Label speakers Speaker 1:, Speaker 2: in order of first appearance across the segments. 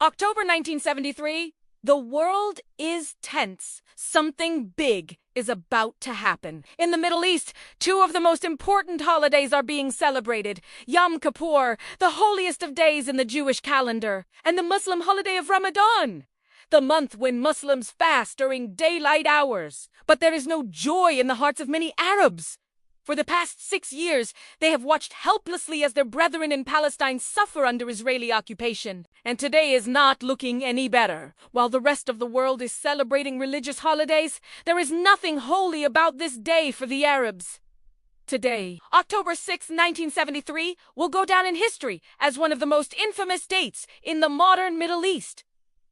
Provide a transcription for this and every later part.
Speaker 1: October 1973, the world is tense. Something big is about to happen. In the Middle East, two of the most important holidays are being celebrated. Yom Kippur, the holiest of days in the Jewish calendar, and the Muslim holiday of Ramadan, the month when Muslims fast during daylight hours. But there is no joy in the hearts of many Arabs. For the past 6 years, they have watched helplessly as their brethren in Palestine suffer under Israeli occupation. And today is not looking any better. While the rest of the world is celebrating religious holidays, there is nothing holy about this day for the Arabs. Today, October 6, 1973, will go down in history as one of the most infamous dates in the modern Middle East.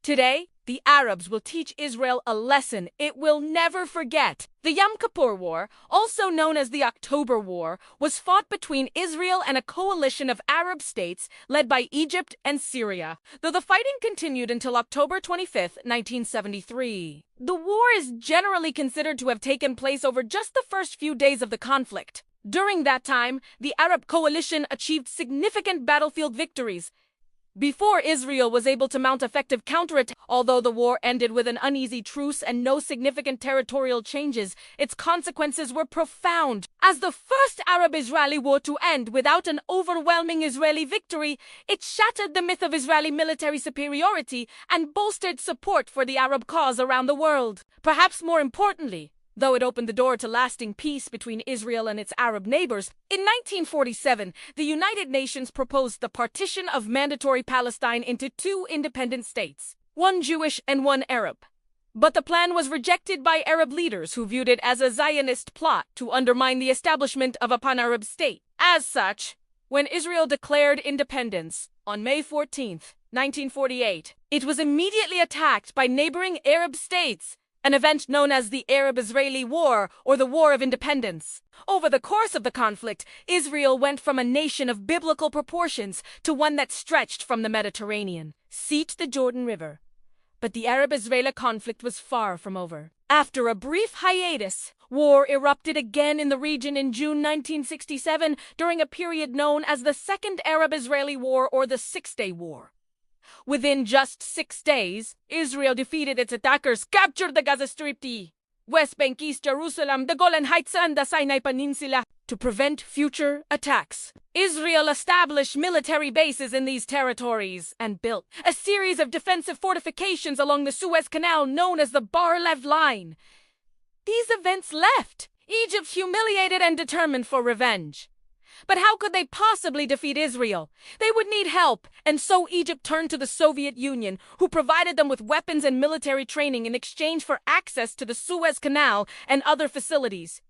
Speaker 1: Today, the Arabs will teach Israel a lesson it will never forget. The Yom Kippur War, also known as the October War, was fought between Israel and a coalition of Arab states led by Egypt and Syria, though the fighting continued until October 25, 1973. The war is generally considered to have taken place over just the first few days of the conflict. During that time, the Arab coalition achieved significant battlefield victories before Israel was able to mount effective counterattacks. Although the war ended with an uneasy truce and no significant territorial changes, its consequences were profound. As the first Arab-Israeli war to end without an overwhelming Israeli victory, it shattered the myth of Israeli military superiority and bolstered support for the Arab cause around the world. Perhaps more importantly, though it opened the door to lasting peace between Israel and its Arab neighbors, in 1947, the United Nations proposed the partition of mandatory Palestine into 2 independent states, one Jewish and one Arab. But the plan was rejected by Arab leaders who viewed it as a Zionist plot to undermine the establishment of a pan-Arab state. As such, when Israel declared independence on May 14, 1948, it was immediately attacked by neighboring Arab states, an event known as the Arab-Israeli War or the War of Independence. Over the course of the conflict, Israel went from a nation of biblical proportions to one that stretched from the Mediterranean sea to the Jordan River. But the Arab-Israeli conflict was far from over. After a brief hiatus, war erupted again in the region in June 1967 during a period known as the Second Arab-Israeli War or the Six-Day War. Within just 6 days, Israel defeated its attackers, captured the Gaza Strip, West Bank, East Jerusalem, the Golan Heights, and the Sinai Peninsula. To prevent future attacks, Israel established military bases in these territories and built a series of defensive fortifications along the Suez Canal known as the Bar-Lev Line. These events left Egypt humiliated and determined for revenge. But how could they possibly defeat Israel? They would need help, and so Egypt turned to the Soviet Union, who provided them with weapons and military training in exchange for access to the Suez Canal and other facilities.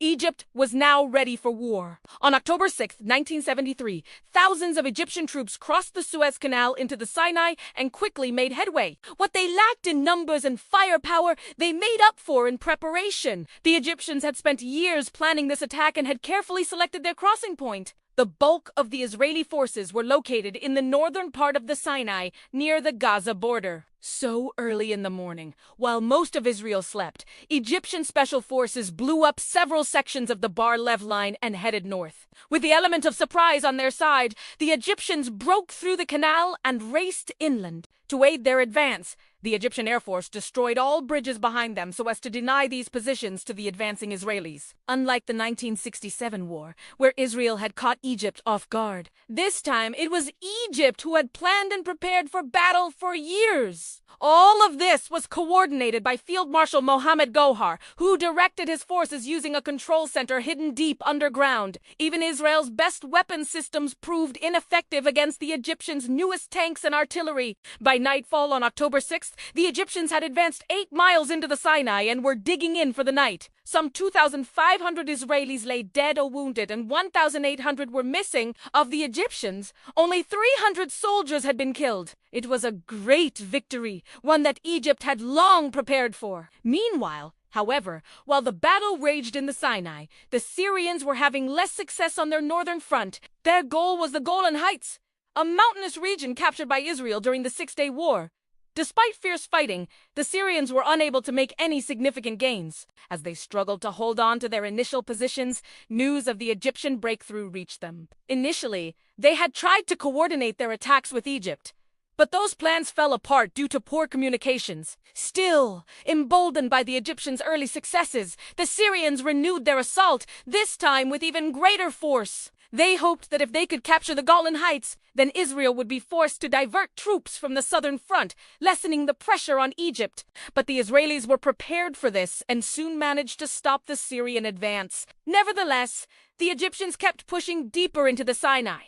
Speaker 1: Egypt was now ready for war. On October 6, 1973, thousands of Egyptian troops crossed the Suez Canal into the Sinai and quickly made headway. What they lacked in numbers and firepower, they made up for in preparation. The Egyptians had spent years planning this attack and had carefully selected their crossing point. The bulk of the Israeli forces were located in the northern part of the Sinai, near the Gaza border. So early in the morning, while most of Israel slept, Egyptian special forces blew up several sections of the Bar-Lev Line and headed north. With the element of surprise on their side, the Egyptians broke through the canal and raced inland. To aid their advance, the Egyptian Air Force destroyed all bridges behind them so as to deny these positions to the advancing Israelis. Unlike the 1967 war, where Israel had caught Egypt off guard, this time it was Egypt who had planned and prepared for battle for years. All of this was coordinated by Field Marshal Mohammed Gohar, who directed his forces using a control center hidden deep underground. Even Israel's best weapon systems proved ineffective against the Egyptians' newest tanks and artillery. By nightfall on October 6th, the Egyptians had advanced 8 miles into the Sinai and were digging in for the night. Some 2,500 Israelis lay dead or wounded, and 1,800 were missing. Of the Egyptians, only 300 soldiers had been killed. It was a great victory, one that Egypt had long prepared for. Meanwhile, however, while the battle raged in the Sinai, the Syrians were having less success on their northern front. Their goal was the Golan Heights, a mountainous region captured by Israel during the Six-Day War. Despite fierce fighting, the Syrians were unable to make any significant gains. As they struggled to hold on to their initial positions, news of the Egyptian breakthrough reached them. Initially, they had tried to coordinate their attacks with Egypt, But those plans fell apart due to poor communications. Still, emboldened by the Egyptians' early successes, the Syrians renewed their assault, this time with even greater force. They hoped that if they could capture the Golan Heights, then Israel would be forced to divert troops from the southern front, lessening the pressure on Egypt. But the Israelis were prepared for this and soon managed to stop the Syrian advance. Nevertheless, the Egyptians kept pushing deeper into the Sinai.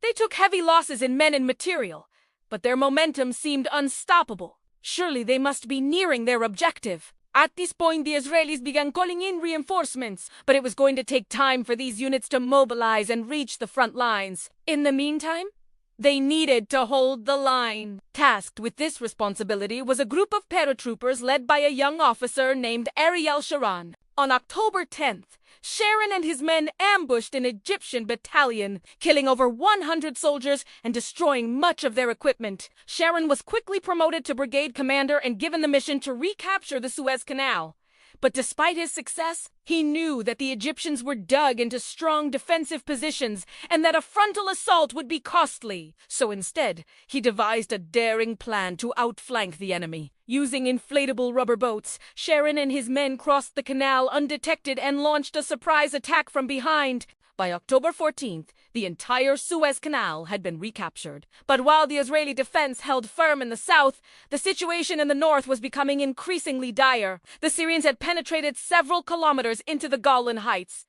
Speaker 1: They took heavy losses in men and material, but their momentum seemed unstoppable. Surely they must be nearing their objective. At this point, the Israelis began calling in reinforcements, but it was going to take time for these units to mobilize and reach the front lines. In the meantime, they needed to hold the line. Tasked with this responsibility was a group of paratroopers led by a young officer named Ariel Sharon. On October 10th, Sharon and his men ambushed an Egyptian battalion, killing over 100 soldiers and destroying much of their equipment. Sharon was quickly promoted to brigade commander and given the mission to recapture the Suez Canal. But despite his success, he knew that the Egyptians were dug into strong defensive positions and that a frontal assault would be costly. So instead, he devised a daring plan to outflank the enemy. Using inflatable rubber boats, Sharon and his men crossed the canal undetected and launched a surprise attack from behind. By October 14th, the entire Suez Canal had been recaptured. But while the Israeli defense held firm in the south, the situation in the north was becoming increasingly dire. The Syrians had penetrated several kilometers into the Golan Heights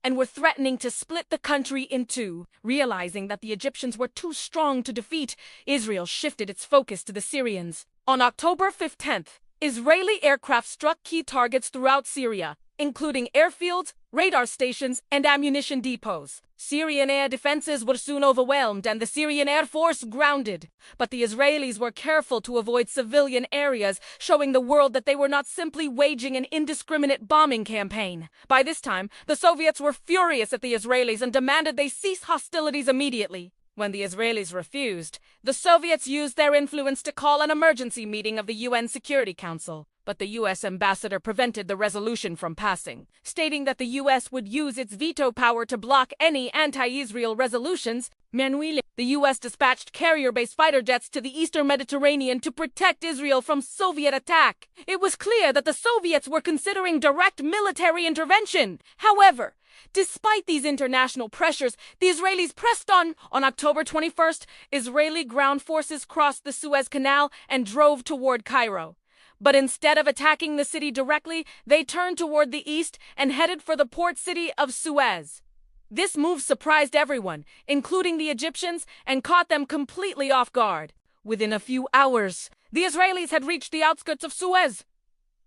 Speaker 1: and were threatening to split the country in two. Realizing that the Egyptians were too strong to defeat, Israel shifted its focus to the Syrians. On October 15th, Israeli aircraft struck key targets throughout Syria, including airfields, radar stations, and ammunition depots. Syrian air defenses were soon overwhelmed and the Syrian Air Force grounded. But the Israelis were careful to avoid civilian areas, showing the world that they were not simply waging an indiscriminate bombing campaign. By this time, the Soviets were furious at the Israelis and demanded they cease hostilities immediately. When the Israelis refused, the Soviets used their influence to call an emergency meeting of the UN Security Council. But the U.S. ambassador prevented the resolution from passing, stating that the U.S. would use its veto power to block any anti-Israel resolutions. Meanwhile, the U.S. dispatched carrier-based fighter jets to the eastern Mediterranean to protect Israel from Soviet attack. It was clear that the Soviets were considering direct military intervention. However, despite these international pressures, the Israelis pressed on. On October 21st, Israeli ground forces crossed the Suez Canal and drove toward Cairo. But instead of attacking the city directly, they turned toward the east and headed for the port city of Suez. This move surprised everyone, including the Egyptians, and caught them completely off guard. Within a few hours, the Israelis had reached the outskirts of Suez.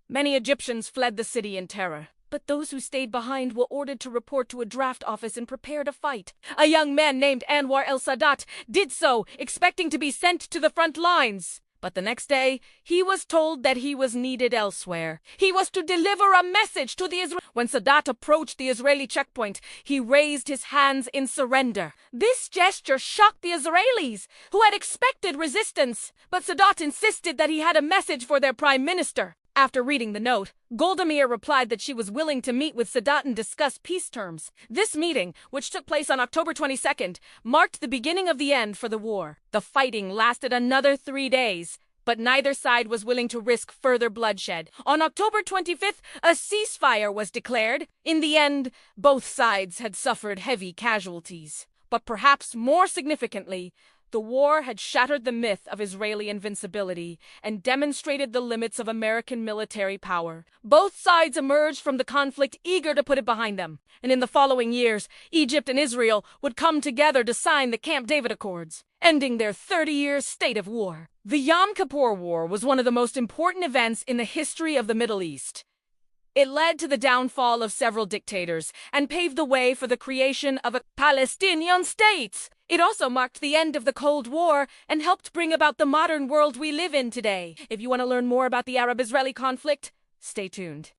Speaker 1: Many Egyptians fled the city in terror, but those who stayed behind were ordered to report to a draft office and prepare to fight. A young man named Anwar el-Sadat did so, expecting to be sent to the front lines. But the next day, he was told that he was needed elsewhere. He was to deliver a message to the Israelis. When Sadat approached the Israeli checkpoint, he raised his hands in surrender. This gesture shocked the Israelis, who had expected resistance. But Sadat insisted that he had a message for their prime minister. After reading the note, Golda Meir replied that she was willing to meet with Sadat and discuss peace terms. This meeting, which took place on October 22nd, marked the beginning of the end for the war. The fighting lasted another 3 days, but neither side was willing to risk further bloodshed. On October 25th, a ceasefire was declared. In the end, both sides had suffered heavy casualties. But perhaps more significantly, the war had shattered the myth of Israeli invincibility and demonstrated the limits of American military power. Both sides emerged from the conflict eager to put it behind them. And in the following years, Egypt and Israel would come together to sign the Camp David Accords, ending their 30-year state of war. The Yom Kippur War was one of the most important events in the history of the Middle East. It led to the downfall of several dictators and paved the way for the creation of a Palestinian state. It also marked the end of the Cold War and helped bring about the modern world we live in today. If you want to learn more about the Arab-Israeli conflict, stay tuned.